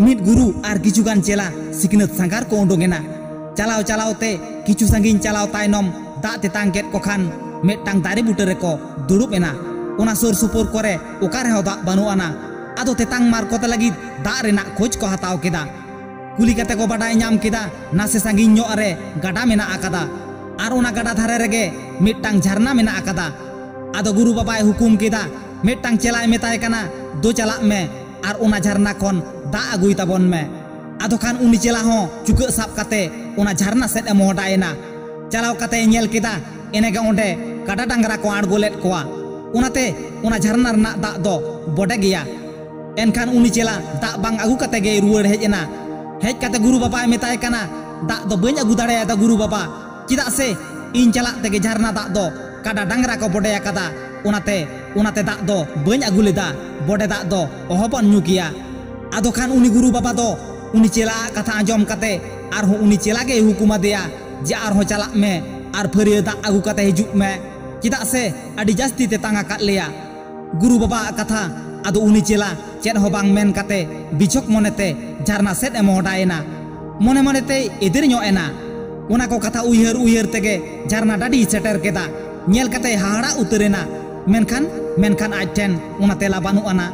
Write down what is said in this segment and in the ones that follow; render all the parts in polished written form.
मिट गुरु और किचुगान चेला सिकनत सांगार को उडोंगेना चलाव चलावते किचु संगिन चलाव तायनम दा तेतांग केट को खान मेटांग दारे बुटे रेको दुड़ुबेना उना सुर सुपुर करे ओकारे हो दा बानुआना आदो तेतांग मार कोते लगी दा रेना खोज को हताव केदा कुली कते को बाडाय ᱧᱟᱢ केदा नासे संगिन ᱧᱚᱜ रे गाडा मेना आकादा आर उना गाडा धारे रेगे मेटांग झरना मेना आकादा आदो गुरु बाबाय हुकुम केदा मेटांग चेलाय मेताय काना दो चलाक में आर उना झरना खन दा आगुई ताबन में आदो खान उनी चेला हो चुके साब कते उना झरना सेट मोहडायना चलाव कते नेल केदा एनेगे ओंडे काडा डांगरा को आड़गोलेट कोआ उनाते उना झरना रना दा दो बडे गया एनखान उनी चेला दा बांग आगु कते गे रुवर हेजना हेज कते गुरु बाबा मेताय काना दा दो बኝ आगु दाड़े दा गुरु बाबा चिदा से इन चला तेगे झरना दा दो काडा डांगरा को बडे आकादा उनाते दा दो बኝ आगु लेदा बडे दा दो ओहबन ᱧᱩ किया आदो खान उनी गुरु बाबा दो उनी चेला कथा आंजम कते आर हो उनी चेला गे हुकुमा दिया जे आर हो चला में आर फरिया दा आगु कते हिजुक में चिदा से अडी जास्ती ते तांगा काट लिया गुरु बाबा कथा आदो उनी चेला चेद हो बांग मेन कते बिचक मोनेते झरना सेट मोहडायना मोने मोनेते एदिर ᱧᱚᱜ उना को कथा उयहर उयहर तेगे झरना डाडी सेटर केदा नेल कते हाड़ा उतरेना मेनखान आज ठेन उना तेला बानुआना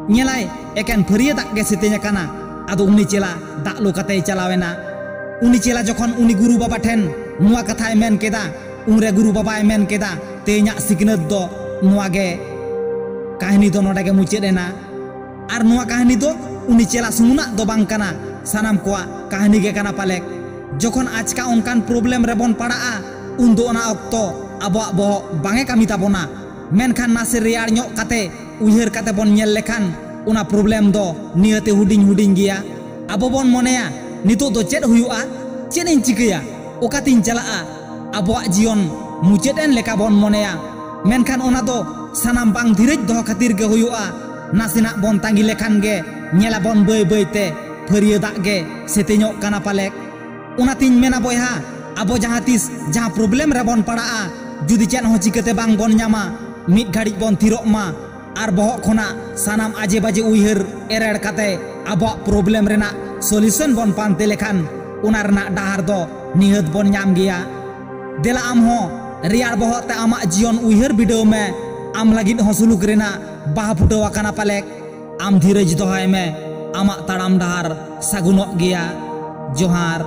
नेलाय एकेन फरिया दाग गे सितेኛ काना आदो उनी चेला दाग लो कते चलावेना उनी चेला जखन उनी गुरु बाबा ठेन नुआ कथाय मेन केदा उनरे गुरु बाबाय मेन केदा तेኛ सिकनत दो नुआ गे कहानी दो नोडे गे मुचेदेना आर नुआ कहानी दो उनी चेला सुमुना दो बांग काना सानाम कोआ कहानी गे काना पालेक जखन आजका उनकान प्रॉब्लम रेबन पड़ा उन दो ना अक्तो आबोआ बो बांगे कामी ताबोना मेनखान नासे रियार ᱧᱚᱜ कते उयहर कते बन नेल लेखान उना प्रॉब्लम दो नियते हुडिंग हुडिंग गिया आबो बन मोनेया नितो दो चेद हुयुआ चेद इन चिकया ओकातिन चलाआ आबोआ जीवन मुचेदेन लेका बन मोनेया मेनखान ओना दो सानाम बांग धीरेज दो खातिर गे हुयुआ नासिना बन तांगी लेखान गे नेला बन बय बयते फरिया दाग गे सेते ᱧᱚᱜ काना पालेक उनातिन मेना बयहा आबो जहाँ तीस जहाँ प्रॉब्लम रे बन पड़ा जुदी चेन हो चिकते बांग बन ᱧᱟᱢᱟ मिट घाड़ी बन थिरोक मा आर बहक खोना सानाम आजे बाजे उयहर एरेड़ कते आबो प्रॉब्लम रेना सॉल्यूशन बन पानते लेखान उना रना डाहार दो निहत बन ᱧᱟᱢ गिया देला आम हो रियार बहक ते आमा जीवन उयहर बिडो में आम लागिद हो सुलुक रेना बाहा फुटवा काना पालेक आम धीरज दोहाय में आमा ताड़ाम डाहार सागुनोक गिया जोहार।